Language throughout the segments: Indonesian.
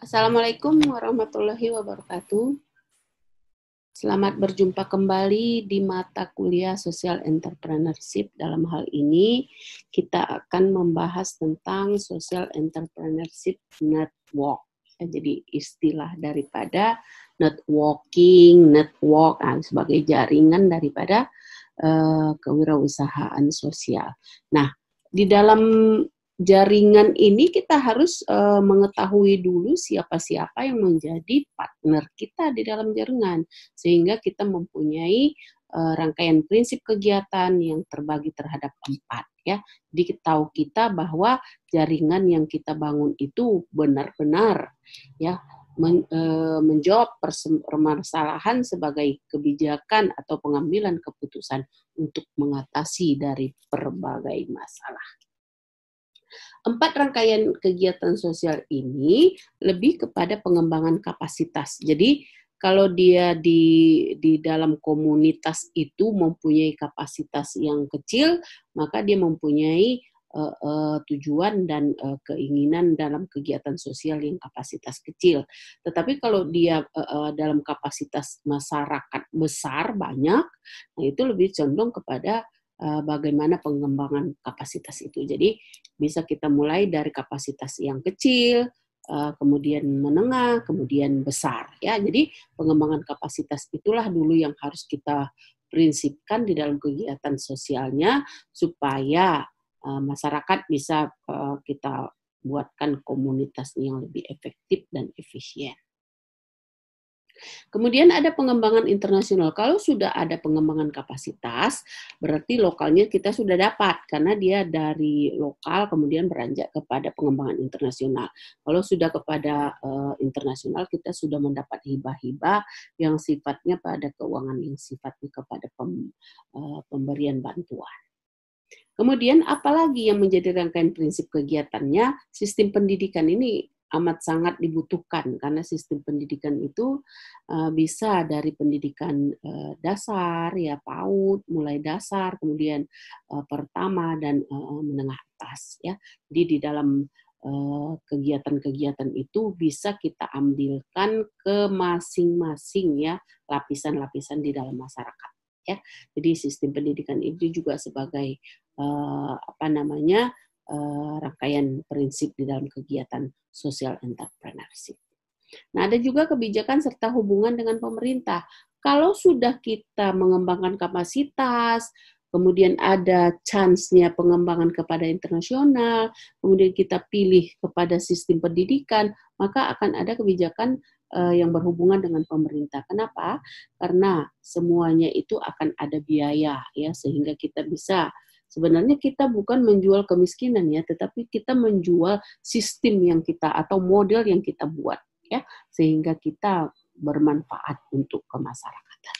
Assalamualaikum warahmatullahi wabarakatuh. Selamat berjumpa kembali di mata kuliah Social Entrepreneurship. Dalam hal ini, kita akan membahas tentang Social Entrepreneurship Network. Jadi istilah daripada networking, network sebagai jaringan daripada kewirausahaan sosial. Nah, di dalam jaringan ini kita harus mengetahui dulu siapa-siapa yang menjadi partner kita di dalam jaringan, sehingga kita mempunyai rangkaian prinsip kegiatan yang terbagi terhadap 4 ya. Jadi tahu kita bahwa jaringan yang kita bangun itu benar-benar ya menjawab permasalahan sebagai kebijakan atau pengambilan keputusan untuk mengatasi dari berbagai masalah. 4 rangkaian kegiatan sosial ini lebih kepada pengembangan kapasitas. Jadi kalau dia di dalam komunitas itu mempunyai kapasitas yang kecil, maka dia mempunyai tujuan dan keinginan dalam kegiatan sosial yang kapasitas kecil. Tetapi kalau dia dalam kapasitas masyarakat besar banyak, nah itu lebih condong kepada bagaimana pengembangan kapasitas itu. Jadi bisa kita mulai dari kapasitas yang kecil, kemudian menengah, kemudian besar. Ya, jadi pengembangan kapasitas itulah dulu yang harus kita prinsipkan di dalam kegiatan sosialnya supaya masyarakat bisa kita buatkan komunitas yang lebih efektif dan efisien. Kemudian ada pengembangan internasional. Kalau sudah ada pengembangan kapasitas, berarti lokalnya kita sudah dapat, karena dia dari lokal kemudian beranjak kepada pengembangan internasional. Kalau sudah kepada internasional, kita sudah mendapat hibah-hibah yang sifatnya pada keuangan, yang sifatnya kepada pemberian bantuan. Kemudian apalagi yang menjadi rangkaian prinsip kegiatannya, sistem pendidikan ini amat sangat dibutuhkan karena sistem pendidikan itu bisa dari pendidikan dasar, ya PAUD, mulai dasar, kemudian pertama dan menengah atas. Ya, jadi di dalam kegiatan-kegiatan itu bisa kita ambilkan ke masing-masing ya lapisan-lapisan di dalam masyarakat. Ya, jadi sistem pendidikan itu juga sebagai rangkaian prinsip di dalam kegiatan social entrepreneurship. Nah, ada juga kebijakan serta hubungan dengan pemerintah. Kalau sudah kita mengembangkan kapasitas, kemudian ada chance-nya pengembangan kepada internasional, kemudian kita pilih kepada sistem pendidikan, maka akan ada kebijakan yang berhubungan dengan pemerintah. Kenapa? Karena semuanya itu akan ada biaya ya, sehingga kita bisa sebenarnya kita bukan menjual kemiskinan ya, tetapi kita menjual sistem yang kita atau model yang kita buat ya, sehingga kita bermanfaat untuk kemasyarakatan.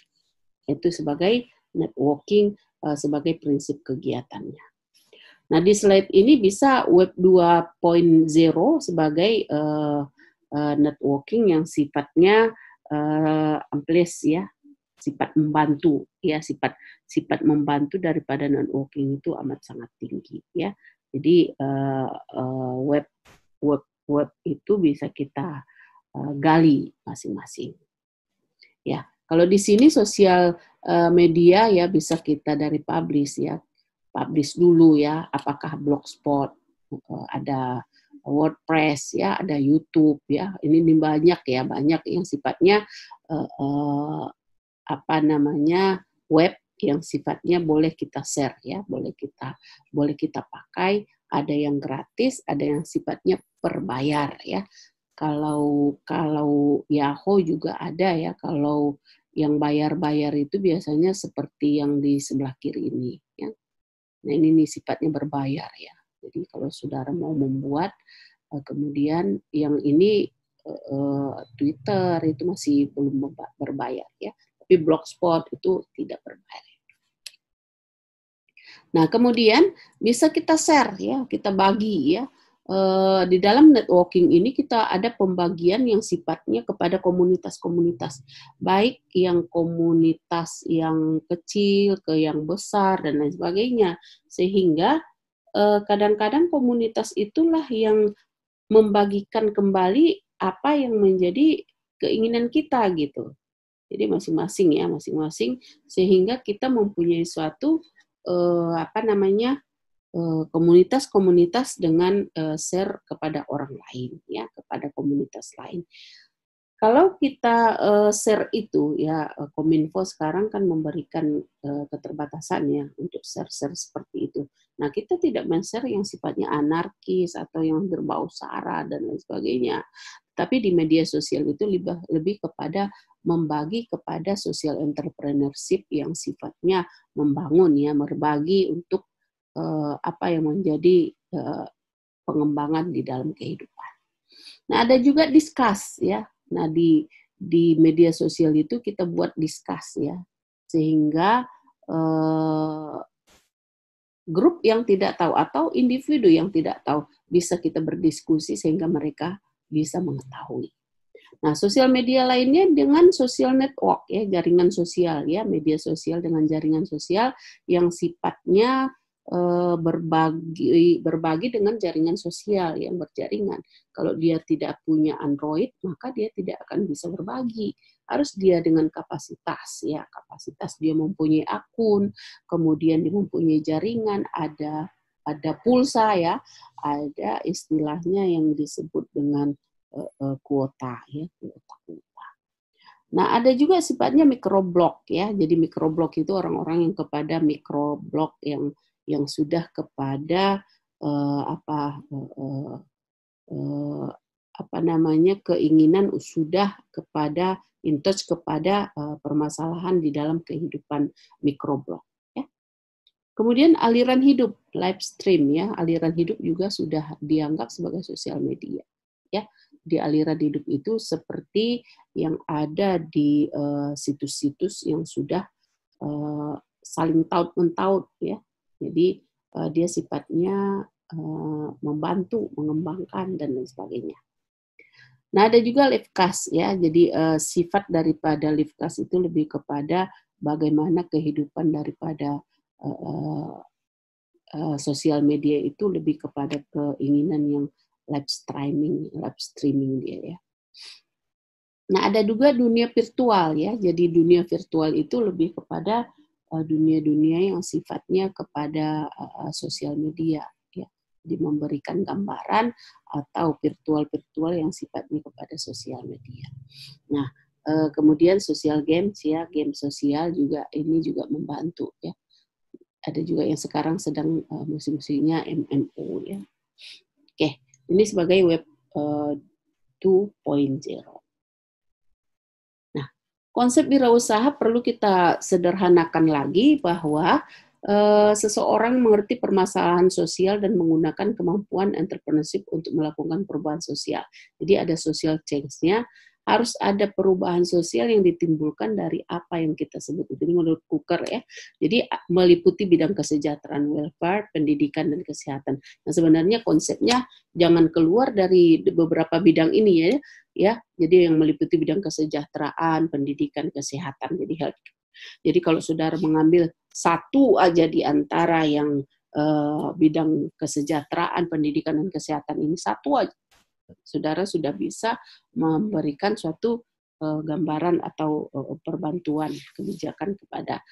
Itu sebagai networking sebagai prinsip kegiatannya. Nah, di slide ini bisa Web 2.0 sebagai networking yang sifatnya amples ya, sifat membantu ya, sifat membantu daripada networking itu amat sangat tinggi ya. Jadi web itu bisa kita gali masing-masing. Ya, kalau di sini sosial media ya bisa kita dari publish ya. Publish dulu ya, apakah Blogspot, ada WordPress ya, ada YouTube ya. Ini banyak ya, banyak yang sifatnya web yang sifatnya boleh kita share ya, boleh kita pakai, ada yang gratis, ada yang sifatnya berbayar ya. Kalau Yahoo juga ada ya, kalau yang bayar-bayar itu biasanya seperti yang di sebelah kiri ini ya. Nah, ini sifatnya berbayar ya. Jadi kalau saudara mau membuat, kemudian yang ini Twitter itu masih belum berbayar ya. Tapi Blogspot itu tidak berbayar. Nah, kemudian bisa kita share ya, kita bagi ya. Di dalam networking ini kita ada pembagian yang sifatnya kepada komunitas-komunitas, baik yang komunitas yang kecil ke yang besar dan lain sebagainya, sehingga kadang-kadang komunitas itulah yang membagikan kembali apa yang menjadi keinginan kita gitu. Jadi masing-masing sehingga kita mempunyai suatu komunitas-komunitas dengan share kepada orang lain ya, kepada komunitas lain. Kalau kita share itu ya, Kominfo sekarang kan memberikan keterbatasan ya untuk share-share seperti itu. Nah, kita tidak men-share yang sifatnya anarkis atau yang berbau sara dan lain sebagainya. Tapi di media sosial itu lebih kepada membagi kepada social entrepreneurship yang sifatnya membangun ya, berbagi untuk apa yang menjadi pengembangan di dalam kehidupan. Nah, ada juga discuss ya. Nah, di media sosial itu kita buat discuss ya. Sehingga grup yang tidak tahu atau individu yang tidak tahu bisa kita berdiskusi sehingga mereka bisa mengetahui. Nah, sosial media lainnya dengan social network ya, jaringan sosial ya, media sosial dengan jaringan sosial yang sifatnya berbagi dengan jaringan sosial yang berjaringan. Kalau dia tidak punya Android, maka dia tidak akan bisa berbagi. Harus dia dengan kapasitas ya, kapasitas dia mempunyai akun, kemudian dia mempunyai jaringan, ada pulsa ya, ada istilahnya yang disebut dengan kuota ya, kuota. Nah, ada juga sifatnya microblog ya. Jadi microblog itu orang-orang yang kepada microblog yang sudah kepada keinginan sudah kepada in touch kepada permasalahan di dalam kehidupan microblog ya. Kemudian aliran hidup, live stream ya, aliran hidup juga sudah dianggap sebagai sosial media ya. Di aliran hidup itu seperti yang ada di situs-situs yang sudah saling taut-mentaut ya. Jadi dia sifatnya membantu, mengembangkan dan lain sebagainya. Nah, ada juga livecast ya. Jadi sifat daripada livecast itu lebih kepada bagaimana kehidupan daripada sosial media itu lebih kepada keinginan yang live streaming dia ya. Nah, ada juga dunia virtual ya. Jadi dunia virtual itu lebih kepada dunia-dunia yang sifatnya kepada sosial media ya. Jadi memberikan gambaran atau virtual yang sifatnya kepada sosial media. Nah, kemudian social games ya, game sosial juga ini juga membantu ya. Ada juga yang sekarang sedang musim-musimnya MMO ya. Oke, ini sebagai web 2.0. Konsep wirausaha perlu kita sederhanakan lagi bahwa seseorang mengerti permasalahan sosial dan menggunakan kemampuan entrepreneurship untuk melakukan perubahan sosial. Jadi ada social change-nya, harus ada perubahan sosial yang ditimbulkan dari apa yang kita sebut itu menurut Cooker ya. Jadi meliputi bidang kesejahteraan, welfare, pendidikan dan kesehatan. Nah, sebenarnya konsepnya jangan keluar dari beberapa bidang ini ya. Jadi yang meliputi bidang kesejahteraan, pendidikan, kesehatan, jadi health. Jadi kalau saudara mengambil satu aja di antara yang bidang kesejahteraan, pendidikan dan kesehatan ini satu aja, saudara sudah bisa memberikan suatu gambaran atau perbantuan kebijakan kepada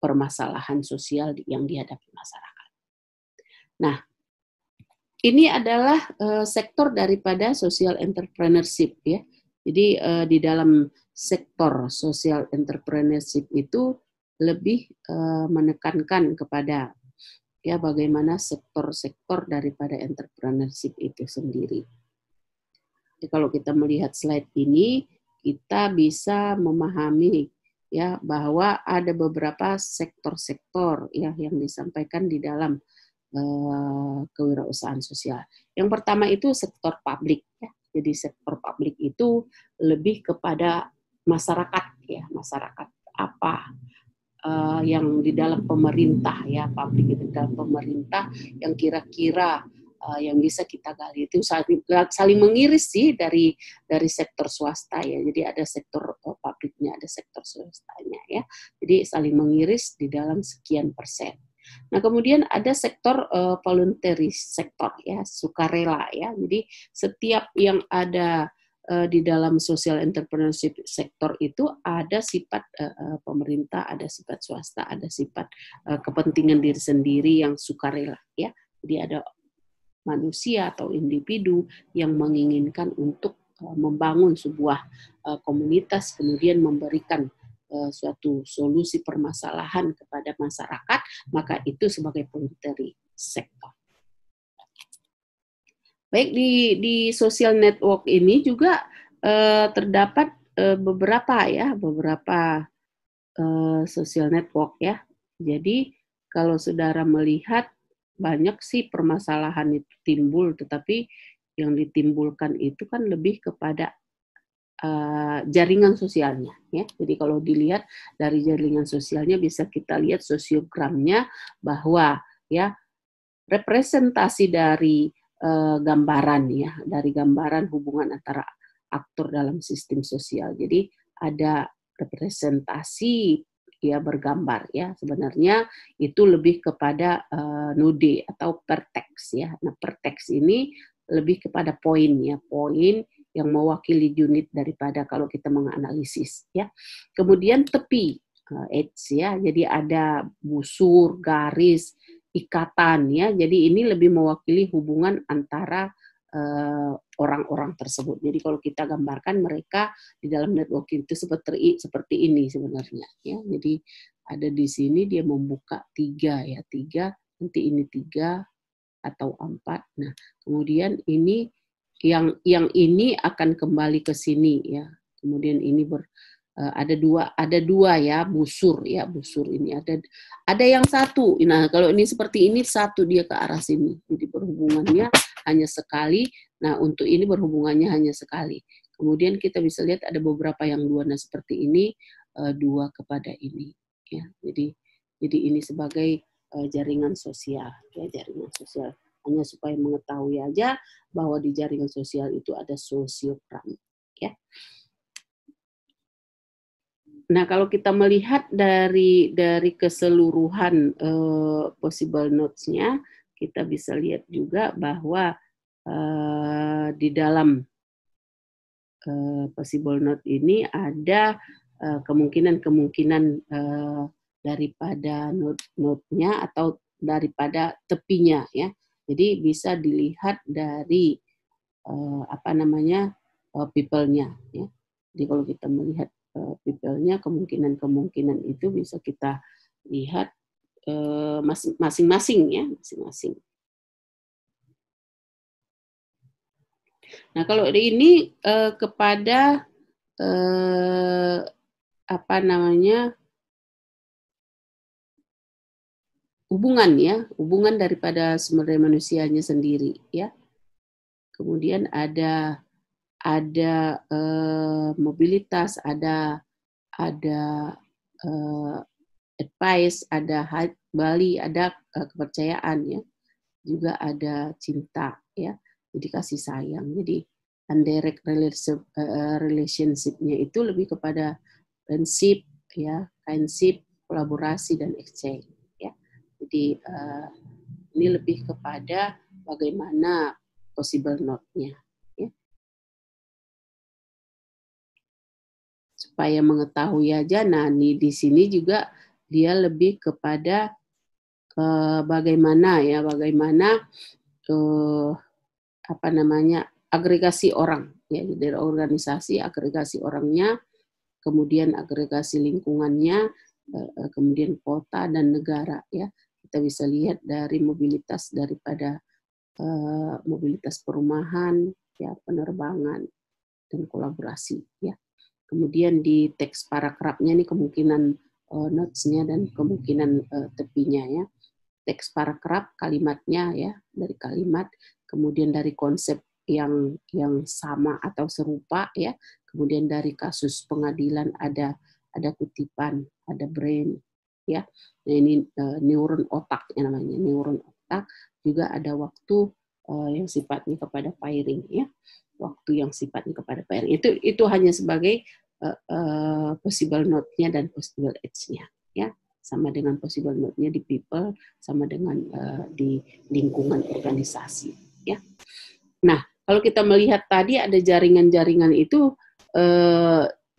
permasalahan sosial yang dihadapi masyarakat. Nah, ini adalah sektor daripada social entrepreneurship ya. Jadi di dalam sektor social entrepreneurship itu lebih menekankan kepada ya bagaimana sektor-sektor daripada entrepreneurship itu sendiri. Jadi kalau kita melihat slide ini, kita bisa memahami ya bahwa ada beberapa sektor-sektor ya yang disampaikan di dalam kewirausahaan sosial. Yang pertama itu sektor publik ya. Jadi sektor publik itu lebih kepada masyarakat ya, masyarakat apa yang di dalam pemerintah ya, publik itu di dalam pemerintah yang kira-kira yang bisa kita gali itu saling mengiris sih dari sektor swasta ya. Jadi ada sektor publiknya, ada sektor swastanya ya. Jadi saling mengiris di dalam sekian persen. Nah, kemudian ada sektor voluntary sektor ya, sukarela ya. Jadi setiap yang ada di dalam social entrepreneurship sektor itu ada sifat pemerintah, ada sifat swasta, ada sifat kepentingan diri sendiri yang sukarela ya. Jadi ada manusia atau individu yang menginginkan untuk membangun sebuah komunitas, kemudian memberikan suatu solusi permasalahan kepada masyarakat, maka itu sebagai voluntary sector. Baik, di social network ini juga terdapat beberapa social network ya. Jadi kalau saudara melihat banyak sih permasalahan itu timbul, tetapi yang ditimbulkan itu kan lebih kepada jaringan sosialnya ya. Jadi kalau dilihat dari jaringan sosialnya bisa kita lihat sosiogramnya bahwa ya representasi dari gambaran ya, dari gambaran hubungan antara aktor dalam sistem sosial. Jadi ada representasi ya bergambar ya, sebenarnya itu lebih kepada node atau perteks ya. Nah, perteks ini lebih kepada poin ya, poin yang mewakili unit daripada kalau kita menganalisis ya. Kemudian tepi edge ya, jadi ada busur, garis, ikatan ya. Jadi ini lebih mewakili hubungan antara orang-orang tersebut. Jadi kalau kita gambarkan mereka di dalam networking itu seperti ini sebenarnya ya. Jadi ada di sini dia membuka 3 ya, 3, nanti ini 3 atau 4. Nah, kemudian ini yang ini akan kembali ke sini ya. Kemudian ini ada dua ya, busur ini ada yang satu. Nah, kalau ini seperti ini satu dia ke arah sini. Jadi berhubungannya hanya sekali. Nah, untuk ini berhubungannya hanya sekali. Kemudian kita bisa lihat ada beberapa yang dua. Nah, seperti ini dua kepada ini ya. Jadi ini sebagai jaringan sosial ya, jaringan sosial. Hanya supaya mengetahui aja bahwa di jaringan sosial itu ada sosiogram ya. Nah, kalau kita melihat dari keseluruhan possible nodes-nya, kita bisa lihat juga bahwa di dalam possible node ini ada kemungkinan daripada node-nya atau daripada tepinya ya. Jadi bisa dilihat dari people-nya ya. Jadi kalau kita melihat people-nya, kemungkinan itu bisa kita lihat masing-masing ya, masing-masing. Nah, kalau ini kepada hubungan daripada sumber daya manusianya sendiri ya. Kemudian ada mobilitas, ada advice, ada Bali, ada kepercayaan ya, juga ada cinta ya, jadi kasih sayang. Jadi indirect relationship-nya itu lebih kepada friendship ya, kindship, kolaborasi dan exchange ya. Jadi ini lebih kepada bagaimana possible node-nya ya. Supaya mengetahui aja, nah di sini juga dia lebih kepada bagaimana agregasi orang ya, dari organisasi agregasi orangnya, kemudian agregasi lingkungannya, kemudian kota dan negara ya. Kita bisa lihat dari mobilitas daripada mobilitas perumahan ya, penerbangan dan kolaborasi ya. Kemudian di teks paragrafnya ini kemungkinan notes-nya dan kemungkinan tepinya ya. Teks paragraf kalimatnya ya, dari kalimat, kemudian dari konsep yang sama atau serupa ya, kemudian dari kasus pengadilan ada kutipan, ada brain ya. Nah, ini neuron otak ya namanya, neuron otak, juga ada waktu yang sifatnya kepada firing ya. Waktu yang sifatnya kepada firing. Itu hanya sebagai possible node-nya dan possible edge-nya ya. sama dengan possible node-nya di people, sama dengan di lingkungan organisasi. Ya. Nah, kalau kita melihat tadi ada jaringan-jaringan itu,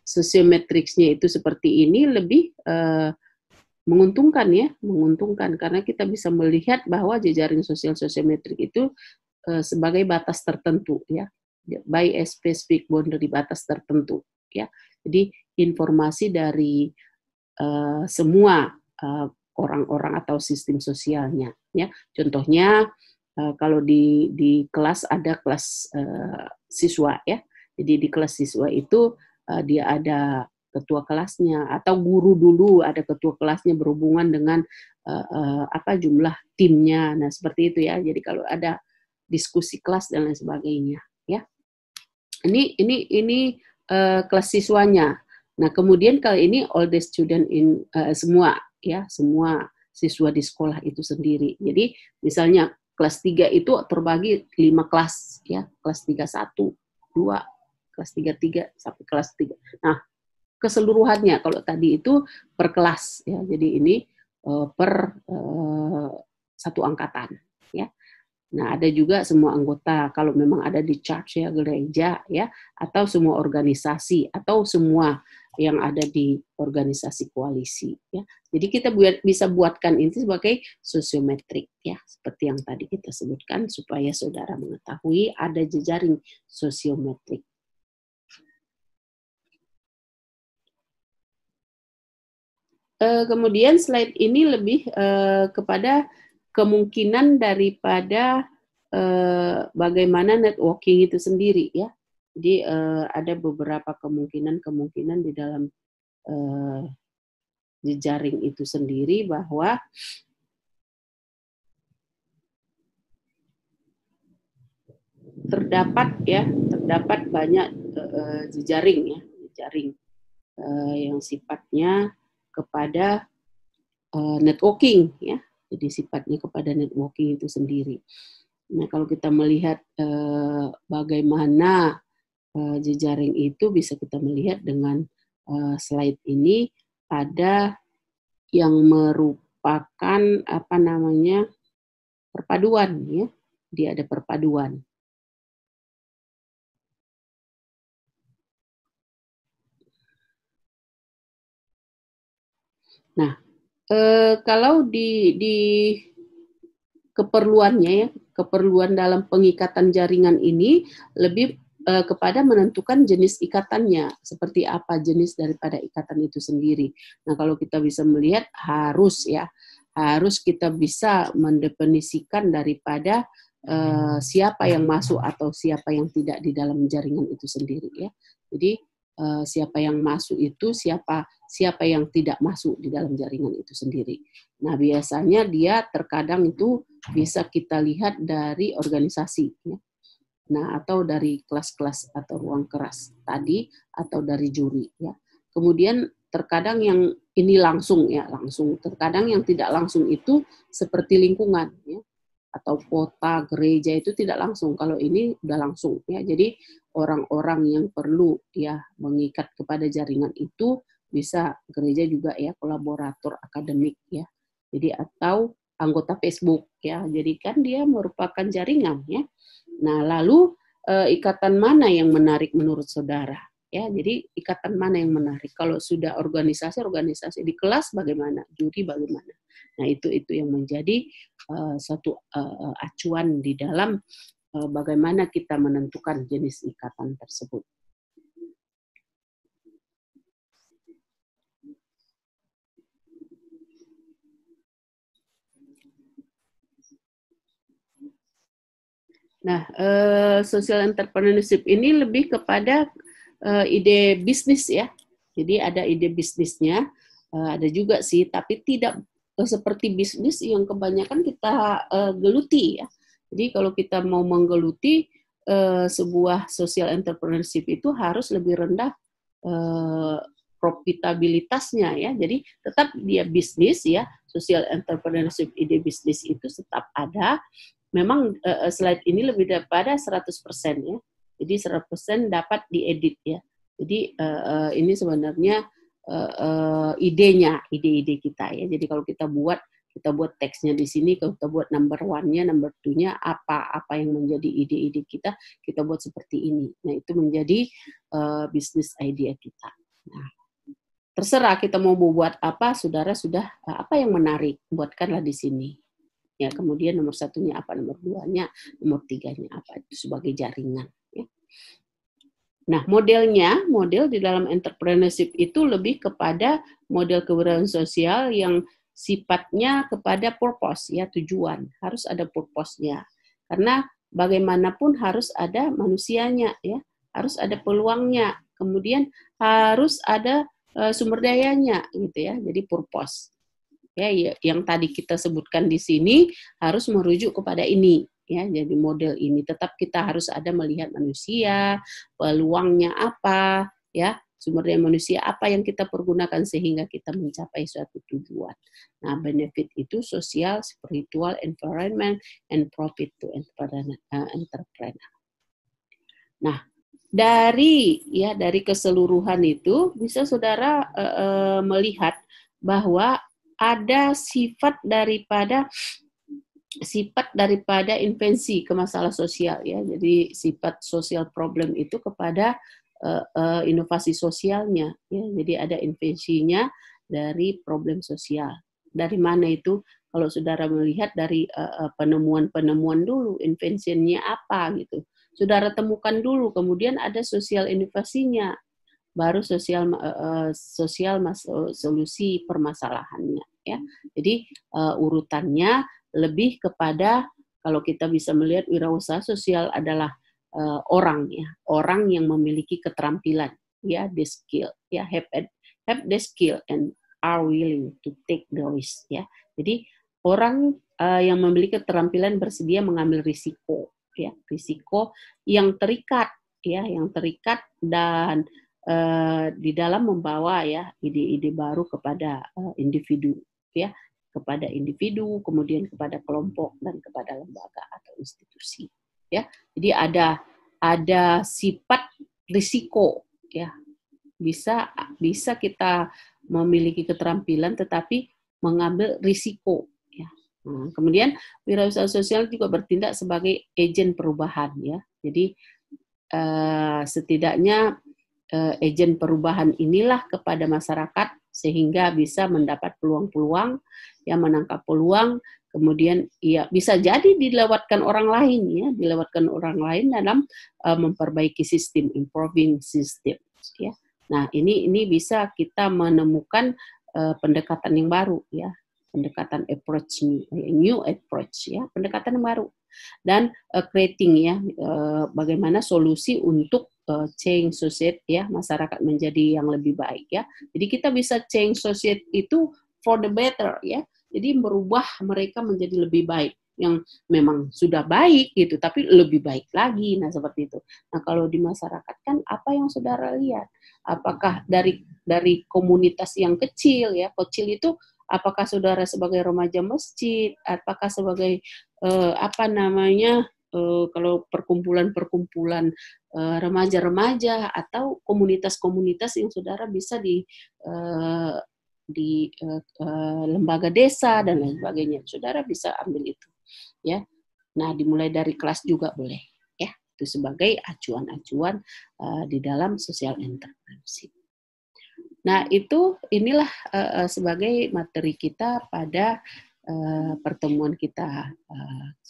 sosiometricsnya itu seperti ini lebih menguntungkan ya, menguntungkan karena kita bisa melihat bahwa jejaring sosial sosiometrik itu sebagai batas tertentu ya, by a specific boundary, batas tertentu ya. Jadi informasi dari semua orang-orang atau sistem sosialnya ya. Contohnya kalau di kelas ada kelas siswa ya. Jadi di kelas siswa itu dia ada ketua kelasnya atau guru dulu ada ketua kelasnya berhubungan dengan jumlah timnya. Nah, seperti itu ya. Jadi kalau ada diskusi kelas dan lain sebagainya ya. Ini kelas siswanya. Nah, kemudian kali ini all the student in semua siswa di sekolah itu sendiri. Jadi misalnya kelas 3 itu terbagi 5 kelas ya, kelas 3 1, 2, kelas 3 3 sampai kelas 3. Nah, keseluruhannya kalau tadi itu per kelas ya. Jadi ini per satu angkatan ya. Nah, ada juga semua anggota kalau memang ada di church ya, gereja ya, atau semua organisasi atau semua yang ada di organisasi koalisi ya. Jadi kita bisa buatkan ini sebagai sosiometrik ya, seperti yang tadi kita sebutkan supaya saudara mengetahui ada jejaring sosiometrik. Kemudian slide ini lebih kepada kemungkinan daripada bagaimana networking itu sendiri ya. Jadi ada beberapa kemungkinan di dalam jejaring itu sendiri bahwa terdapat banyak jejaring yang sifatnya kepada networking ya. Jadi sifatnya kepada networking itu sendiri. Nah, kalau kita melihat bagaimana jejaring itu bisa kita melihat dengan slide ini ada yang merupakan perpaduan ya. Dia ada perpaduan. Nah, kalau di keperluannya ya, keperluan dalam pengikatan jaringan ini lebih kepada menentukan jenis ikatannya, seperti apa jenis daripada ikatan itu sendiri. Nah, kalau kita bisa melihat harus kita bisa mendefinisikan daripada siapa yang masuk atau siapa yang tidak di dalam jaringan itu sendiri ya. Jadi siapa yang masuk itu siapa yang tidak masuk di dalam jaringan itu sendiri. Nah, biasanya dia terkadang itu bisa kita lihat dari organisasi ya. Nah, atau dari kelas-kelas atau ruang keras tadi atau dari juri ya. Kemudian terkadang yang ini langsung, terkadang yang tidak langsung itu seperti lingkungan ya, atau kota, gereja itu tidak langsung. Kalau ini udah langsung ya. Jadi orang-orang yang perlu ya mengikat kepada jaringan itu bisa gereja juga ya, kolaborator akademik ya. Jadi atau anggota Facebook ya. Jadi kan dia merupakan jaringan ya. Nah, lalu ikatan mana yang menarik menurut saudara? Ya, jadi ikatan mana yang menarik? Kalau sudah organisasi di kelas bagaimana? Juri bagaimana? Nah, itu yang menjadi satu acuan di dalam bagaimana kita menentukan jenis ikatan tersebut. Nah, social entrepreneurship ini lebih kepada ide bisnis ya. Jadi ada ide bisnisnya, ada juga sih, tapi tidak seperti bisnis yang kebanyakan kita geluti ya. Jadi kalau kita mau menggeluti sebuah social entrepreneurship itu harus lebih rendah profitabilitasnya ya. Jadi tetap dia bisnis ya, social entrepreneurship ide bisnis itu tetap ada. Memang slide ini lebih daripada 100% ya. Jadi 100% dapat diedit ya. Jadi ini sebenarnya idenya, ide-ide kita ya. Jadi kalau kita buat teksnya di sini, kalau kita buat number one-nya, number two-nya, apa yang menjadi ide-ide kita buat seperti ini. Nah, itu menjadi bisnis idea kita. Nah, terserah kita mau buat apa, saudara sudah apa yang menarik, buatkanlah di sini. Ya, kemudian nomor satunya apa, nomor duanya, nomor tiganya apa, itu sebagai jaringan. Ya. Nah, model di dalam entrepreneurship itu lebih kepada model kewirausahaan sosial yang sifatnya kepada purpose, ya, tujuan. Harus ada purpose-nya. Karena bagaimanapun harus ada manusianya, ya. Harus ada peluangnya. Kemudian harus ada sumber dayanya, gitu ya. Jadi purpose. Ya, yang tadi kita sebutkan di sini harus merujuk kepada ini. Ya, jadi model ini tetap kita harus ada melihat manusia, peluangnya apa, ya, sumber daya manusia apa yang kita pergunakan sehingga kita mencapai suatu tujuan. Nah, benefit itu sosial, spiritual, environment, and profit to entrepreneur. Nah, dari keseluruhan itu bisa saudara melihat bahwa ada sifat daripada invensi ke masalah sosial, ya. Jadi sifat social problem itu kepada inovasi sosialnya, ya. Jadi ada invensinya dari problem sosial. Dari mana itu? Kalau saudara melihat dari penemuan dulu, invensinya apa gitu. Saudara temukan dulu, kemudian ada sosial inovasinya, baru solusi permasalahannya, ya. Jadi urutannya lebih kepada, kalau kita bisa melihat wirausaha sosial adalah orang, ya, orang yang memiliki keterampilan, ya, the skill, ya, have the skill and are willing to take the risk, ya. Jadi orang yang memiliki keterampilan bersedia mengambil risiko, ya, risiko yang terikat, dan di dalam membawa, ya, ide-ide baru kepada individu, ya, kepada individu, kemudian kepada kelompok dan kepada lembaga atau institusi, ya. Jadi ada sifat risiko, ya. Bisa kita memiliki keterampilan tetapi mengambil risiko, ya. Nah, kemudian wirausaha sosial juga bertindak sebagai agen perubahan, ya. Jadi setidaknya agen perubahan inilah kepada masyarakat sehingga bisa mendapat peluang-peluang, ya, menangkap peluang, kemudian ya bisa jadi dilewatkan orang lain, ya, dalam memperbaiki sistem, improving system, ya. Nah, ini bisa kita menemukan pendekatan yang baru, ya, pendekatan approach, new approach, ya, pendekatan yang baru, dan creating, ya, bagaimana solusi untuk change society, ya, masyarakat menjadi yang lebih baik, ya. Jadi kita bisa change society itu for the better, ya. Jadi merubah mereka menjadi lebih baik, yang memang sudah baik gitu, tapi lebih baik lagi. Nah, seperti itu. Nah, kalau di masyarakat kan apa yang saudara lihat? Apakah dari komunitas yang kecil, ya, kecil itu apakah saudara sebagai remaja masjid, apakah sebagai kalau perkumpulan remaja-remaja atau komunitas-komunitas yang saudara bisa di lembaga desa dan lain sebagainya, saudara bisa ambil itu, ya. Nah, dimulai dari kelas juga boleh, ya. Itu sebagai acuan-acuan di dalam social entrepreneurship. Nah, inilah sebagai materi kita pada pertemuan kita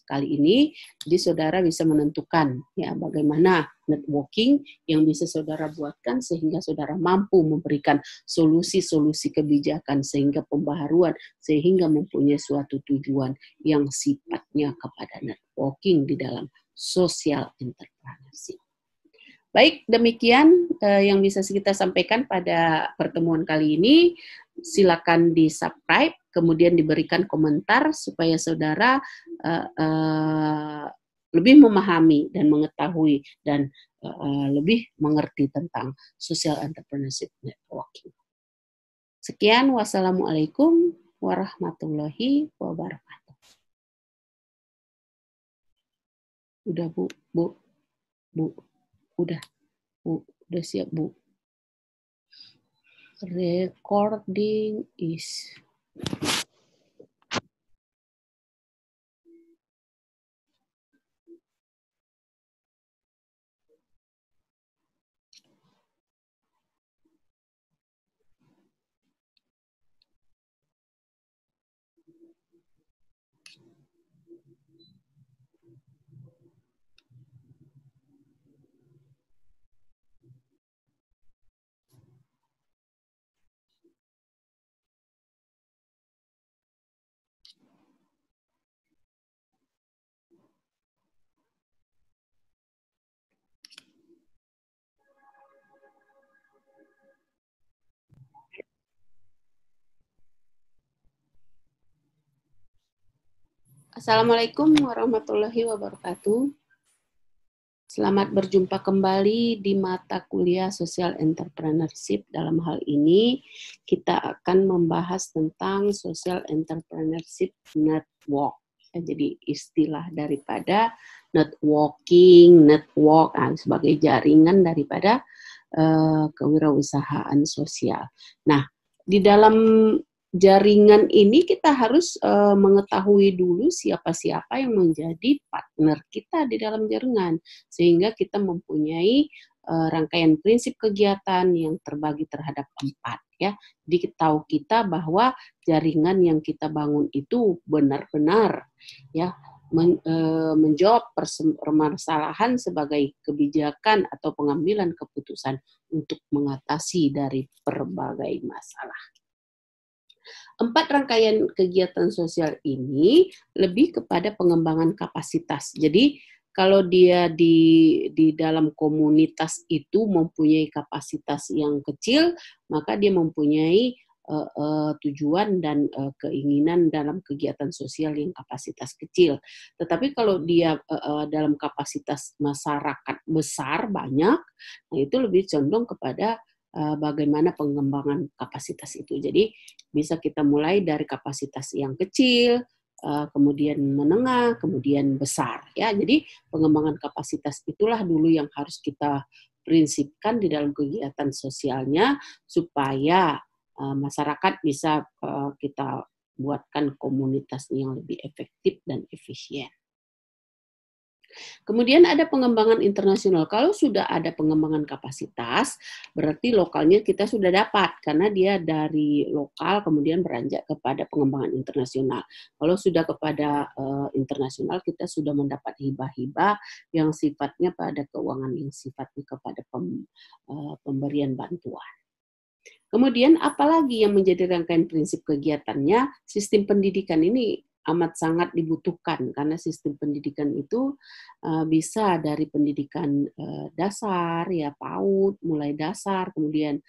kali ini. Jadi saudara bisa menentukan, ya, bagaimana networking yang bisa saudara buatkan sehingga saudara mampu memberikan solusi-solusi kebijakan sehingga pembaharuan, sehingga mempunyai suatu tujuan yang sifatnya kepada networking di dalam social entrepreneurship. Baik, demikian yang bisa kita sampaikan pada pertemuan kali ini. Silakan di-subscribe, kemudian diberikan komentar supaya saudara lebih memahami dan mengetahui dan lebih mengerti tentang social entrepreneurship networking. Sekian, wassalamualaikum warahmatullahi wabarakatuh. Udah, Bu. Udah siap, Bu. Recording is Assalamualaikum warahmatullahi wabarakatuh. Selamat berjumpa kembali di mata kuliah Social Entrepreneurship. Dalam hal ini, kita akan membahas tentang Social Entrepreneurship Network. Jadi istilah daripada networking, network sebagai jaringan daripada kewirausahaan sosial. Nah, di dalam jaringan ini kita harus mengetahui dulu siapa-siapa yang menjadi partner kita di dalam jaringan, sehingga kita mempunyai rangkaian prinsip kegiatan yang terbagi terhadap 4 ya. Jadi tahu kita bahwa jaringan yang kita bangun itu benar-benar ya menjawab permasalahan sebagai kebijakan atau pengambilan keputusan untuk mengatasi dari berbagai masalah. 4 rangkaian kegiatan sosial ini lebih kepada pengembangan kapasitas. Jadi kalau dia di dalam komunitas itu mempunyai kapasitas yang kecil, maka dia mempunyai tujuan dan keinginan dalam kegiatan sosial yang kapasitas kecil. Tetapi kalau dia dalam kapasitas masyarakat besar banyak, nah itu lebih condong kepada bagaimana pengembangan kapasitas itu. Jadi bisa kita mulai dari kapasitas yang kecil, kemudian menengah, kemudian besar. Ya, jadi pengembangan kapasitas itulah dulu yang harus kita prinsipkan di dalam kegiatan sosialnya supaya masyarakat bisa kita buatkan komunitas yang lebih efektif dan efisien. Kemudian ada pengembangan internasional. Kalau sudah ada pengembangan kapasitas, berarti lokalnya kita sudah dapat karena dia dari lokal kemudian beranjak kepada pengembangan internasional. Kalau sudah kepada internasional, kita sudah mendapat hibah-hibah yang sifatnya pada keuangan, yang sifatnya kepada pemberian bantuan. Kemudian apalagi yang menjadi rangkaian prinsip kegiatannya, sistem pendidikan ini amat sangat dibutuhkan karena sistem pendidikan itu bisa dari pendidikan dasar, ya PAUD, mulai dasar, kemudian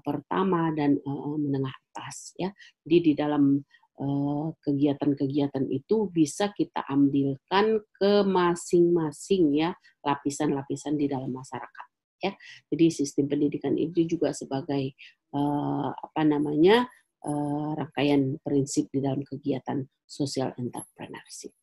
pertama dan menengah atas. Ya, jadi di dalam kegiatan-kegiatan itu bisa kita ambilkan ke masing-masing ya lapisan-lapisan di dalam masyarakat. Ya, jadi sistem pendidikan itu juga sebagai rangkaian prinsip di dalam kegiatan social entrepreneurship.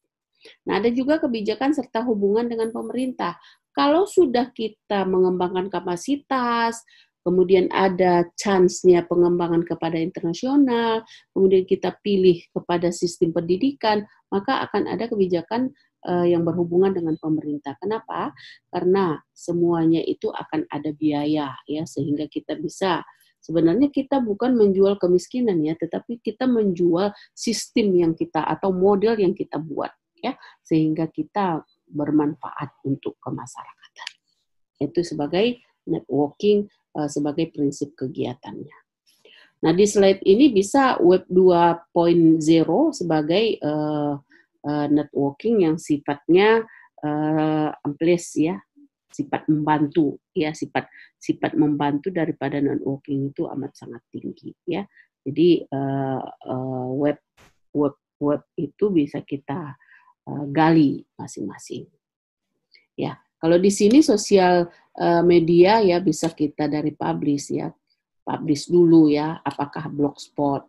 Nah, ada juga kebijakan serta hubungan dengan pemerintah. Kalau sudah kita mengembangkan kapasitas, kemudian ada chance-nya pengembangan kepada internasional, kemudian kita pilih kepada sistem pendidikan, maka akan ada kebijakan yang berhubungan dengan pemerintah. Kenapa? Karena semuanya itu akan ada biaya ya, sehingga kita bisa sebenarnya kita bukan menjual kemiskinan ya, tetapi kita menjual sistem yang kita atau model yang kita buat ya, sehingga kita bermanfaat untuk kemasyarakatan. Itu sebagai networking sebagai prinsip kegiatannya. Nah, di slide ini bisa Web 2.0 sebagai networking yang sifatnya amplias ya, sifat membantu ya, sifat membantu daripada networking itu amat sangat tinggi ya. Jadi web itu bisa kita gali masing-masing. Ya, kalau di sini sosial media ya bisa kita dari publish ya, publish dulu ya, apakah blogspot,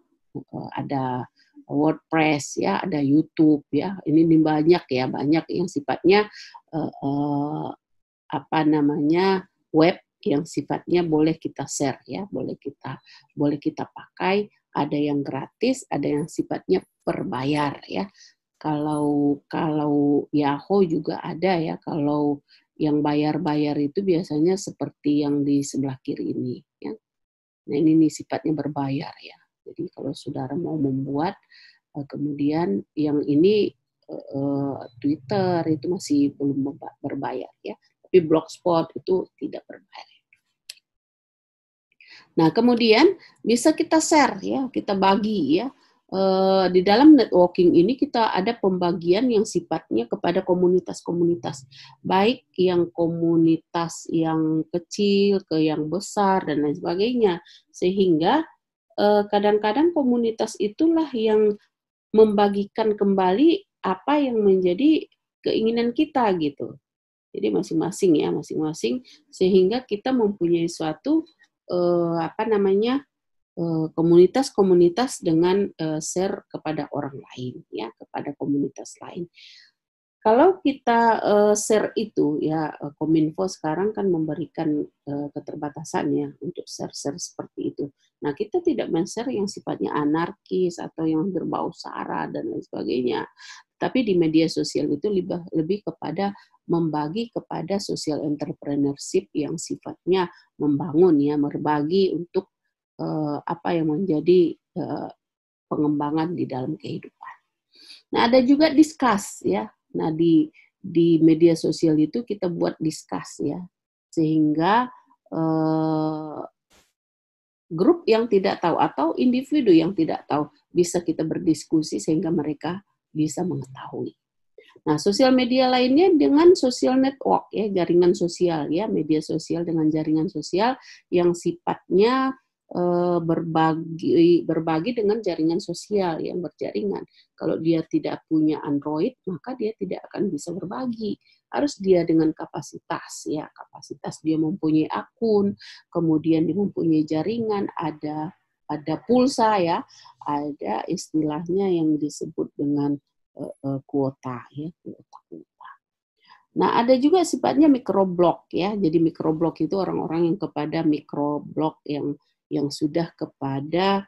ada WordPress ya, ada YouTube ya. Ini banyak yang sifatnya web yang sifatnya boleh kita share ya, boleh kita pakai, ada yang gratis, ada yang sifatnya berbayar ya. Kalau Yahoo juga ada ya, kalau yang bayar-bayar itu biasanya seperti yang di sebelah kiri ini ya. Nah ini sifatnya berbayar ya. Jadi kalau saudara mau membuat, kemudian yang ini Twitter itu masih belum berbayar ya, tapi Blogspot itu tidak berbayar. Nah kemudian bisa kita share ya, kita bagi ya. Di dalam networking ini kita ada pembagian yang sifatnya kepada komunitas-komunitas, baik yang komunitas yang kecil ke yang besar dan lain sebagainya, sehingga kadang-kadang komunitas itulah yang membagikan kembali apa yang menjadi keinginan kita gitu. Jadi masing-masing sehingga kita mempunyai suatu komunitas-komunitas dengan share kepada orang lain ya, kepada komunitas lain. Kalau kita share itu ya, Kominfo sekarang kan memberikan keterbatasan ya untuk share-share seperti itu. Nah kita tidak men-share yang sifatnya anarkis atau yang berbau sara dan lain sebagainya. Tapi di media sosial itu lebih kepada membagi kepada social entrepreneurship yang sifatnya membangun ya, berbagi untuk apa yang menjadi pengembangan di dalam kehidupan. Nah ada juga discuss ya. Nah di media sosial itu kita buat discuss ya, sehingga grup yang tidak tahu atau individu yang tidak tahu bisa kita berdiskusi sehingga mereka bisa mengetahui. Nah, sosial media lainnya dengan social network ya, jaringan sosial ya, media sosial dengan jaringan sosial yang sifatnya berbagi dengan jaringan sosial yang berjaringan. Kalau dia tidak punya Android, maka dia tidak akan bisa berbagi. Harus dia dengan kapasitas ya, kapasitas dia mempunyai akun, kemudian dia mempunyai jaringan, ada pulsa ya, ada istilahnya yang disebut dengan kuota ya, kuota. Nah, ada juga sifatnya microblog ya. Jadi microblog itu orang-orang yang kepada microblog yang sudah kepada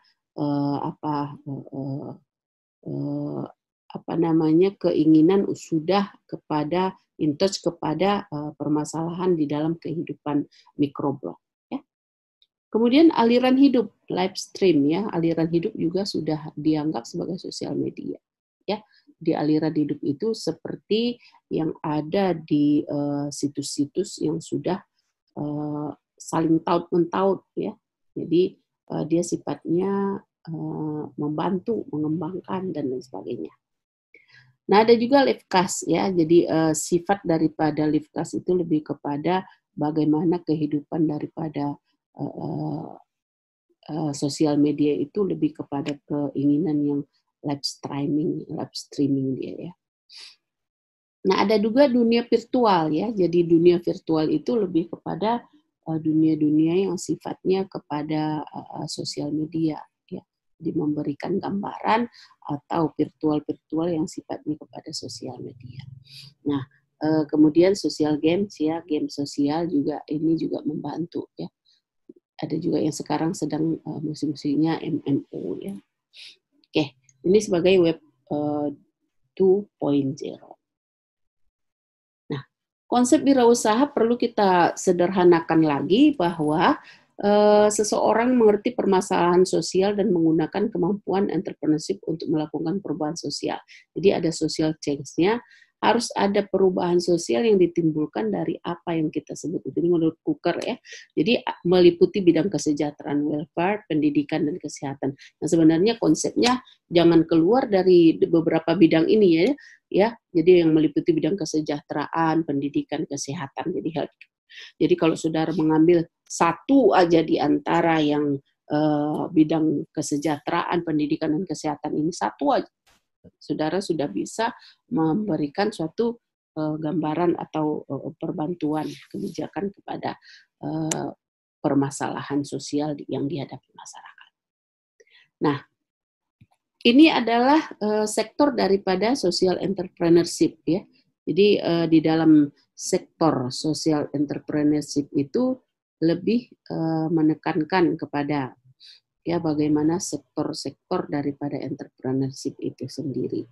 keinginan sudah kepada in touch kepada permasalahan di dalam kehidupan microblog ya. Kemudian aliran hidup, live stream ya, aliran hidup juga sudah dianggap sebagai sosial media ya. Di aliran hidup itu seperti yang ada di situs-situs yang sudah saling taut-mentaut ya. Jadi dia sifatnya membantu, mengembangkan dan lain sebagainya. Nah ada juga livecast ya. Jadi sifat daripada livecast itu lebih kepada bagaimana kehidupan daripada sosial media itu lebih kepada keinginan yang live streaming dia ya. Nah, ada juga dunia virtual ya. Jadi dunia virtual itu lebih kepada dunia-dunia yang sifatnya kepada sosial media ya. Jadi memberikan gambaran atau virtual yang sifatnya kepada sosial media. Nah, kemudian social games ya, game sosial juga ini juga membantu ya. Ada juga yang sekarang sedang musim-musimnya MMO ya. Oke, ini sebagai web 2.0. Nah, konsep wirausaha perlu kita sederhanakan lagi bahwa seseorang mengerti permasalahan sosial dan menggunakan kemampuan entrepreneurship untuk melakukan perubahan sosial. Jadi ada social change-nya, harus ada perubahan sosial yang ditimbulkan dari apa yang kita sebut itu menurut Cooker ya. Jadi meliputi bidang kesejahteraan, welfare, pendidikan dan kesehatan. Nah sebenarnya konsepnya jangan keluar dari beberapa bidang ini ya. Jadi yang meliputi bidang kesejahteraan, pendidikan, kesehatan, jadi health. Jadi kalau saudara mengambil satu aja di antara yang bidang kesejahteraan, pendidikan dan kesehatan ini satu aja, saudara sudah bisa memberikan suatu gambaran atau perbantuan kebijakan kepada permasalahan sosial yang dihadapi masyarakat. Nah, ini adalah sektor daripada social entrepreneurship ya. Jadi di dalam sektor social entrepreneurship itu lebih menekankan kepada ya bagaimana sektor-sektor daripada entrepreneurship itu sendiri.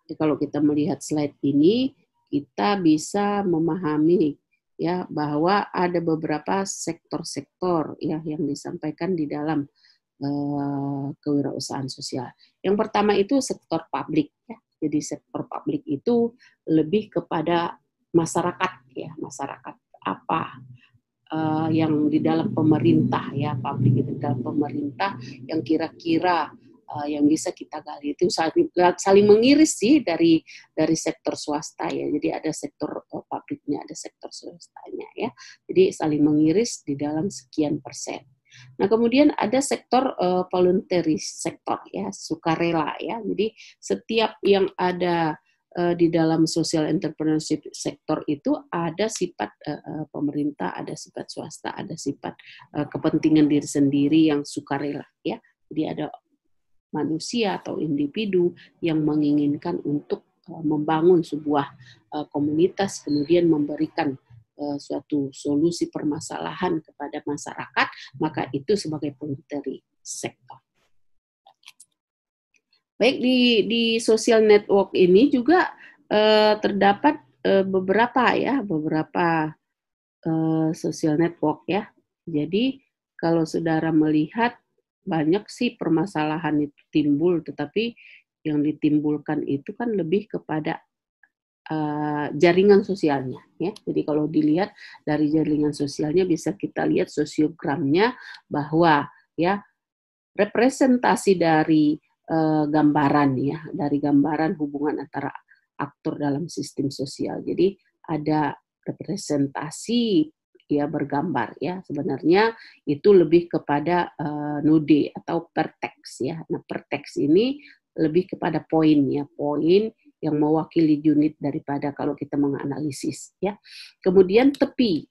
Jadi kalau kita melihat slide ini, kita bisa memahami ya bahwa ada beberapa sektor-sektor ya yang disampaikan di dalam kewirausahaan sosial. Yang pertama itu sektor publik ya. Jadi sektor publik itu lebih kepada masyarakat ya, masyarakat apa yang di dalam pemerintah ya, publik itu di dalam pemerintah yang kira-kira yang bisa kita gali itu saling mengiris sih dari sektor swasta ya. Jadi ada sektor publiknya, ada sektor swastanya ya. Jadi saling mengiris di dalam sekian persen. Nah, kemudian ada sektor voluntary sektor ya, sukarela ya. Jadi setiap yang ada di dalam social entrepreneurship sektor itu ada sifat pemerintah, ada sifat swasta, ada sifat kepentingan diri sendiri yang sukarela ya. Jadi ada manusia atau individu yang menginginkan untuk membangun sebuah komunitas, kemudian memberikan suatu solusi permasalahan kepada masyarakat, maka itu sebagai voluntary sektor. Baik, di social network ini juga terdapat beberapa social network ya. Jadi kalau saudara melihat banyak sih permasalahan itu timbul, tetapi yang ditimbulkan itu kan lebih kepada jaringan sosialnya ya. Jadi kalau dilihat dari jaringan sosialnya bisa kita lihat sosiogramnya bahwa ya representasi dari gambaran ya, dari gambaran hubungan antara aktor dalam sistem sosial. Jadi ada representasi ya bergambar ya. Sebenarnya itu lebih kepada nude atau perteks ya. Nah, perteks ini lebih kepada poin ya, poin yang mewakili unit daripada kalau kita menganalisis ya. Kemudian tepi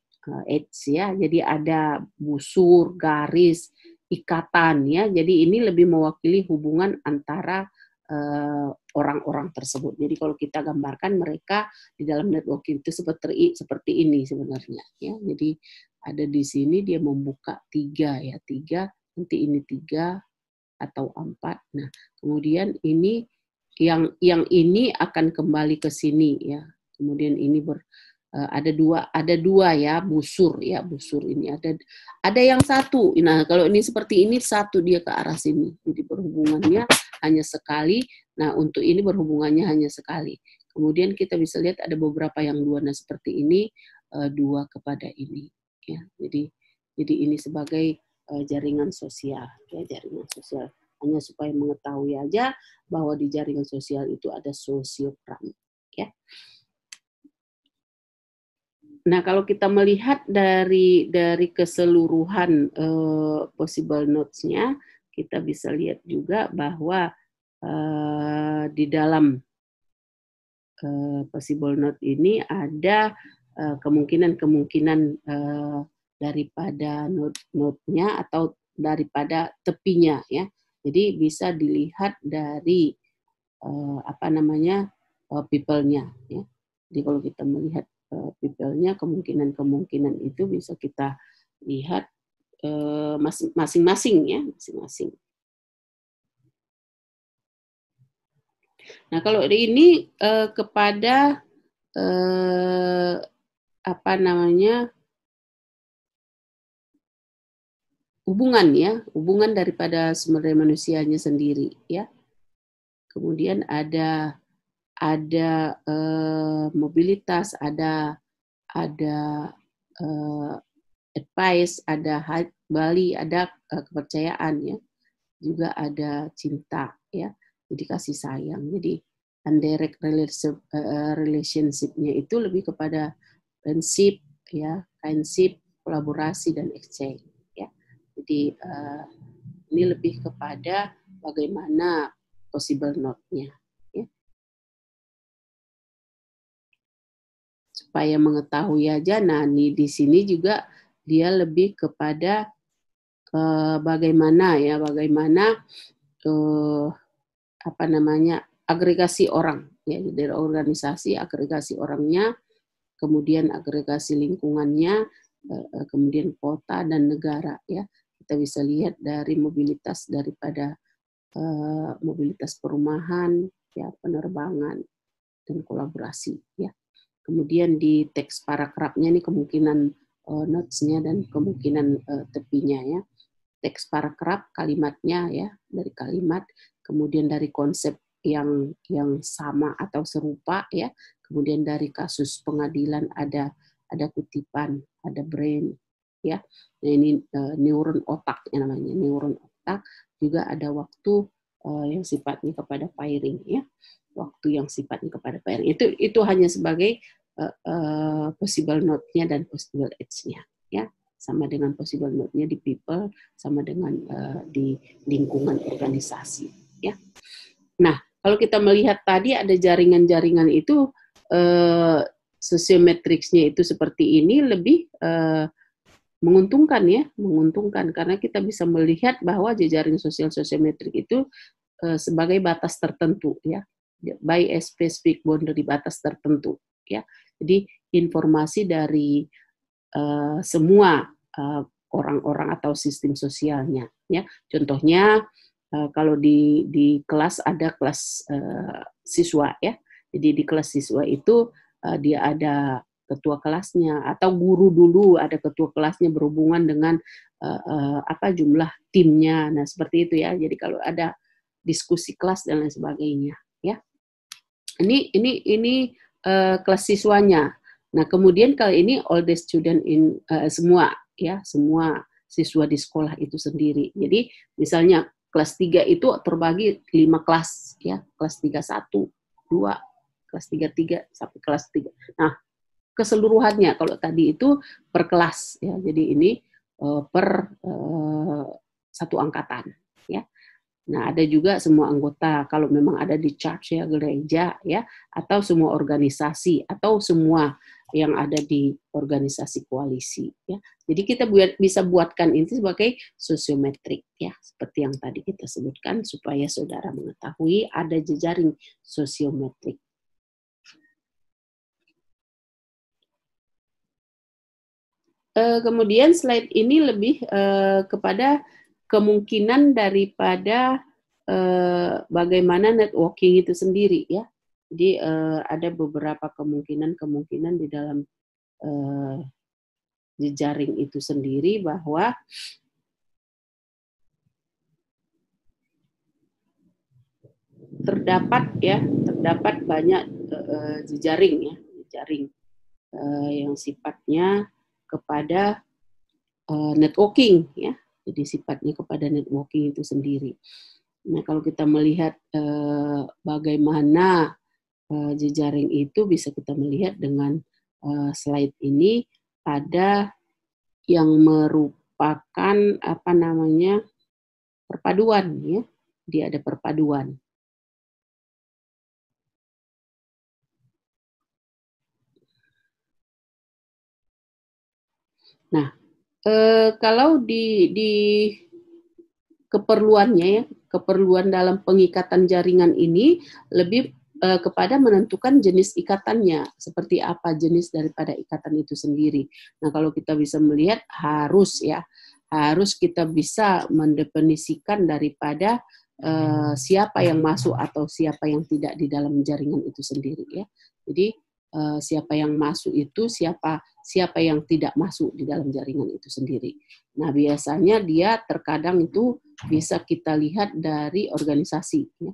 edge ya. Jadi ada busur, garis, ikatan ya. Jadi ini lebih mewakili hubungan antara orang-orang tersebut. Jadi kalau kita gambarkan mereka di dalam networking itu seperti ini sebenarnya ya. Jadi ada di sini dia membuka 3 ya, 3, nanti ini 3 atau 4. Nah, kemudian ini yang ini akan kembali ke sini ya. Kemudian ini ada dua ya, busur ini ada yang satu. Nah, kalau ini seperti ini satu dia ke arah sini. Jadi berhubungannya hanya sekali. Nah, untuk ini berhubungannya hanya sekali. Kemudian kita bisa lihat ada beberapa yang dua. Nah, seperti ini dua kepada ini ya. Jadi ini sebagai jaringan sosial ya, jaringan sosial. Hanya supaya mengetahui aja bahwa di jaringan sosial itu ada sosiogram ya. Nah, kalau kita melihat dari keseluruhan possible nodes-nya, kita bisa lihat juga bahwa di dalam possible node ini ada kemungkinan daripada node-nya atau daripada tepinya ya. Jadi bisa dilihat dari people-nya ya. Jadi kalau kita melihat people-nya, kemungkinan itu bisa kita lihat masing-masing ya, masing-masing. Nah, kalau ini kepada hubungan daripada sumber daya manusianya sendiri ya. Kemudian ada mobilitas, ada advice, ada Bali, ada kepercayaan ya, juga ada cinta ya, jadi kasih sayang. Jadi indirect relationship-nya itu lebih kepada friendship ya, kindship, kolaborasi dan exchange ya. Jadi ini lebih kepada bagaimana possible node-nya ya. Supaya mengetahui aja, nah di sini juga dia lebih kepada bagaimana agregasi orang ya, dari organisasi agregasi orangnya, kemudian agregasi lingkungannya, kemudian kota dan negara ya. Kita bisa lihat dari mobilitas daripada mobilitas perumahan, ya penerbangan dan kolaborasi ya. Kemudian di teks paragrafnya ini kemungkinan notes-nya dan kemungkinan tepinya ya. Teks paragraf kalimatnya ya, dari kalimat, kemudian dari konsep yang sama atau serupa ya, kemudian dari kasus pengadilan ada kutipan, ada brain ya. Nah, ini neuron otak yang namanya, neuron otak, juga ada waktu yang sifatnya kepada pairing ya. Waktu yang sifatnya kepada pairing. Itu hanya sebagai possible note-nya dan possible edge-nya ya. Sama dengan possible note-nya di people, sama dengan di lingkungan organisasi ya. Nah, kalau kita melihat tadi ada jaringan-jaringan itu sosiometricsnya itu seperti ini lebih menguntungkan ya, menguntungkan karena kita bisa melihat bahwa jejaring sosial sosiometrik itu sebagai batas tertentu ya, by a specific boundary, batas tertentu ya. Jadi informasi dari semua orang-orang atau sistem sosialnya ya. Contohnya kalau di kelas ada kelas siswa ya. Jadi di kelas siswa itu dia ada ketua kelasnya atau guru dulu ada ketua kelasnya berhubungan dengan apa jumlah timnya. Nah, seperti itu ya. Jadi kalau ada diskusi kelas dan lain sebagainya ya. Ini kelas siswanya. Nah, kemudian kali ini all the student in semua ya, semua siswa di sekolah itu sendiri. Jadi misalnya kelas 3 itu terbagi 5 kelas ya, kelas 3 1, 2, kelas 3 3 sampai kelas 3. Nah, keseluruhannya kalau tadi itu per kelas ya. Jadi ini per satu angkatan ya. Nah, ada juga semua anggota, kalau memang ada di church ya, gereja ya, atau semua organisasi, atau semua yang ada di organisasi koalisi ya. Jadi kita bisa buatkan ini sebagai sosiometrik ya, seperti yang tadi kita sebutkan, supaya saudara mengetahui ada jejaring sosiometrik. Kemudian slide ini lebih kepada kemungkinan daripada bagaimana networking itu sendiri ya. Jadi ada beberapa kemungkinan di dalam jejaring itu sendiri bahwa terdapat banyak jejaring ya, jejaring yang sifatnya kepada networking ya. Jadi sifatnya kepada networking itu sendiri. Nah, kalau kita melihat bagaimana jejaring itu bisa kita melihat dengan slide ini, ada yang merupakan apa namanya perpaduan ya. Dia ada perpaduan. Nah, kalau di keperluannya ya, keperluan dalam pengikatan jaringan ini lebih kepada menentukan jenis ikatannya, seperti apa jenis daripada ikatan itu sendiri. Nah, kalau kita bisa melihat harus kita bisa mendefinisikan daripada siapa yang masuk atau siapa yang tidak di dalam jaringan itu sendiri ya. Jadi siapa yang masuk itu, siapa yang tidak masuk di dalam jaringan itu sendiri. Nah, biasanya dia terkadang itu bisa kita lihat dari organisasi ya.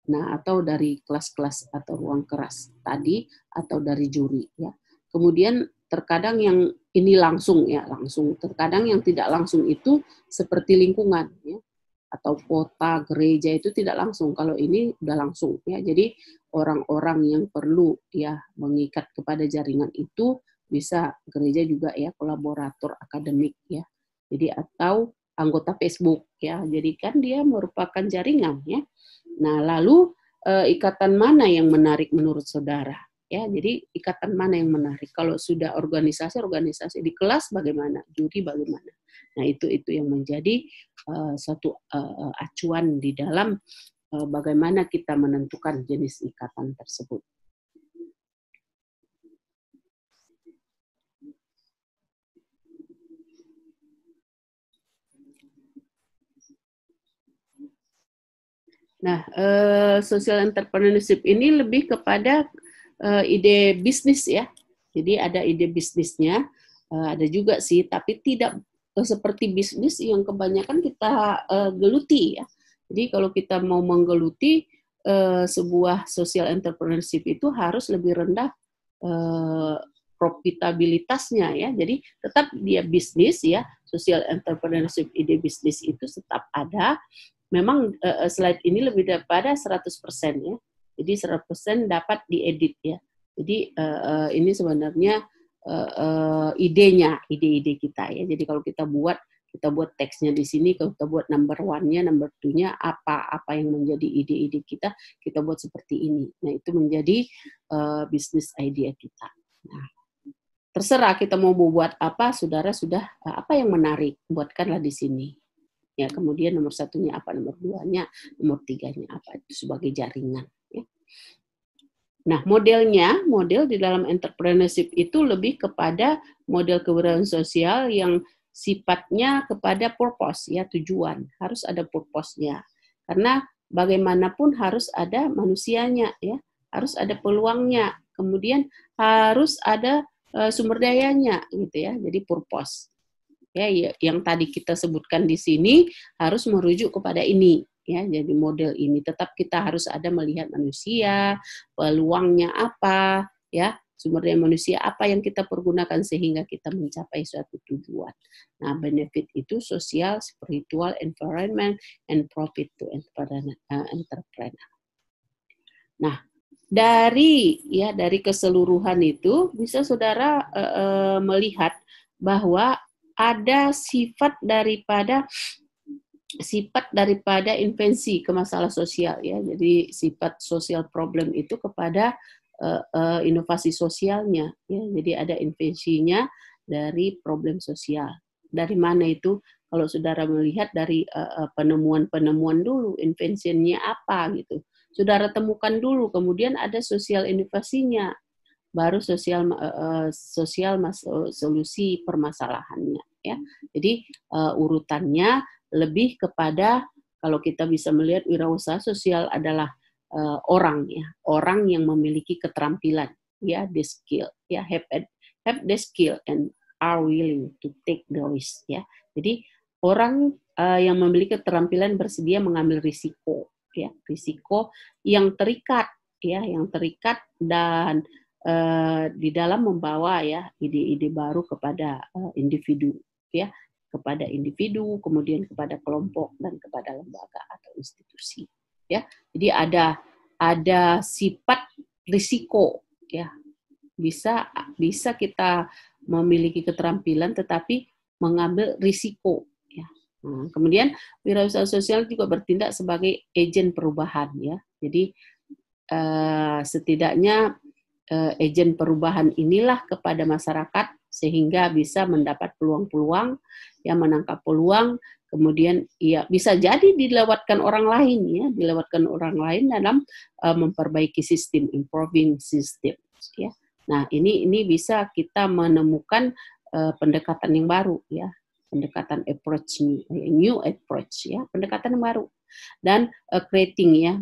Nah, atau dari kelas-kelas atau ruang keras tadi, atau dari juri ya. Kemudian terkadang yang ini langsung ya, langsung. Terkadang yang tidak langsung itu seperti lingkungan ya, atau kota, gereja itu tidak langsung. Kalau ini udah langsung ya. Jadi orang-orang yang perlu ya mengikat kepada jaringan itu bisa gereja juga ya, kolaborator akademik ya. Jadi atau anggota Facebook ya. Jadi kan dia merupakan jaringan ya. Nah, lalu ikatan mana yang menarik menurut saudara? Ya, jadi ikatan mana yang menarik? Kalau sudah organisasi di kelas bagaimana? Juri bagaimana? Nah, itu yang menjadi satu acuan di dalam bagaimana kita menentukan jenis ikatan tersebut. Nah, social entrepreneurship ini lebih kepada ide bisnis ya. Jadi ada ide bisnisnya, ada juga sih, tapi tidak seperti bisnis yang kebanyakan kita geluti ya. Jadi kalau kita mau menggeluti sebuah social entrepreneurship itu harus lebih rendah profitabilitasnya ya. Jadi tetap dia bisnis ya, social entrepreneurship ide bisnis itu tetap ada. Memang slide ini lebih daripada 100% ya. Jadi 100% dapat diedit ya. Jadi ini sebenarnya idenya, ide-ide kita ya. Jadi kalau kita buat teksnya di sini, kalau kita buat number one-nya, number two-nya, apa yang menjadi ide-ide kita buat seperti ini. Nah, itu menjadi bisnis idea kita. Nah, terserah kita mau buat apa, saudara sudah apa yang menarik, buatkanlah di sini. Ya, kemudian nomor satunya apa, nomor duanya, nomor tiganya apa, itu sebagai jaringan. Ya. Nah, model di dalam entrepreneurship itu lebih kepada model kewirausahaan sosial yang sifatnya kepada purpose, ya, tujuan. Harus ada purpose-nya. Karena bagaimanapun harus ada manusianya, ya, harus ada peluangnya. Kemudian harus ada sumber dayanya, gitu ya. Jadi purpose. Ya, yang tadi kita sebutkan di sini harus merujuk kepada ini ya, jadi model ini tetap kita harus ada melihat manusia, peluangnya apa ya, sumber daya manusia apa yang kita pergunakan sehingga kita mencapai suatu tujuan. Nah, benefit itu sosial, spiritual, environment, and profit to entrepreneur. Nah, dari keseluruhan itu bisa saudara melihat bahwa ada sifat daripada invensi ke masalah sosial ya. Jadi sifat social problem itu kepada inovasi sosialnya ya. Jadi ada invensinya dari problem sosial. Dari mana itu? Kalau saudara melihat dari penemuan-penemuan dulu, invensinya apa gitu. Saudara temukan dulu, kemudian ada sosial inovasinya, baru solusi permasalahannya ya. Jadi urutannya lebih kepada, kalau kita bisa melihat wirausaha sosial adalah orang ya, orang yang memiliki keterampilan ya, the skill ya, have the skill and are willing to take the risk ya. Jadi orang yang memiliki keterampilan bersedia mengambil risiko ya, risiko yang terikat dan di dalam membawa ya ide-ide baru kepada individu ya, kepada individu, kemudian kepada kelompok dan kepada lembaga atau institusi ya. Jadi ada sifat risiko ya. Bisa kita memiliki keterampilan tetapi mengambil risiko ya. Nah, kemudian wirausaha sosial juga bertindak sebagai agen perubahan ya. Jadi setidaknya agen perubahan inilah kepada masyarakat sehingga bisa mendapat peluang-peluang, ya, menangkap peluang, kemudian ya bisa jadi dilewatkan orang lain dalam memperbaiki sistem, improving system ya. Nah, ini bisa kita menemukan pendekatan yang baru ya, pendekatan approach, new approach ya, pendekatan yang baru, dan creating ya,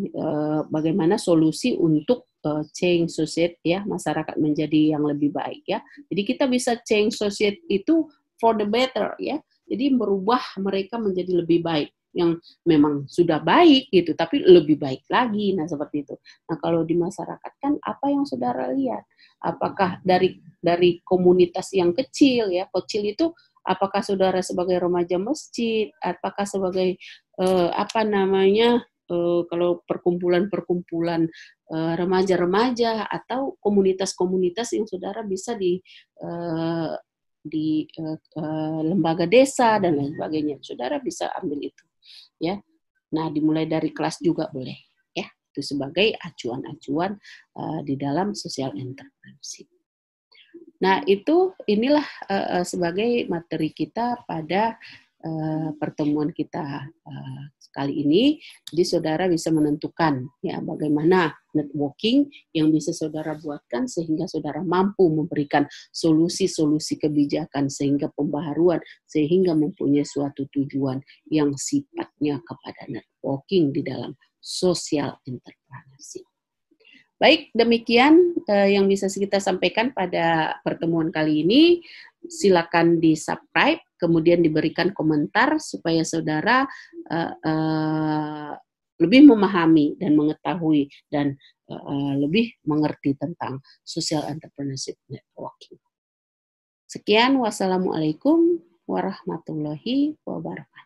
bagaimana solusi untuk change society ya, masyarakat menjadi yang lebih baik ya. Jadi kita bisa change society itu for the better ya. Jadi merubah mereka menjadi lebih baik, yang memang sudah baik gitu, tapi lebih baik lagi. Nah, seperti itu. Nah, kalau di masyarakat kan apa yang saudara lihat? Apakah dari komunitas yang kecil ya, kecil itu apakah saudara sebagai remaja masjid, apakah sebagai kalau perkumpulan remaja-remaja atau komunitas-komunitas yang saudara bisa di lembaga desa dan lain sebagainya, saudara bisa ambil itu ya. Nah, dimulai dari kelas juga boleh ya, itu sebagai acuan-acuan di dalam social entrepreneurship. Nah, inilah sebagai materi kita pada pertemuan kita kali ini. Jadi saudara bisa menentukan ya bagaimana networking yang bisa saudara buatkan sehingga saudara mampu memberikan solusi-solusi kebijakan sehingga pembaharuan, sehingga mempunyai suatu tujuan yang sifatnya kepada networking di dalam social entrepreneurship. Baik, demikian yang bisa kita sampaikan pada pertemuan kali ini. Silakan di-subscribe, kemudian diberikan komentar supaya saudara lebih memahami dan mengetahui dan lebih mengerti tentang social entrepreneurship networking. Sekian, wassalamualaikum warahmatullahi wabarakatuh.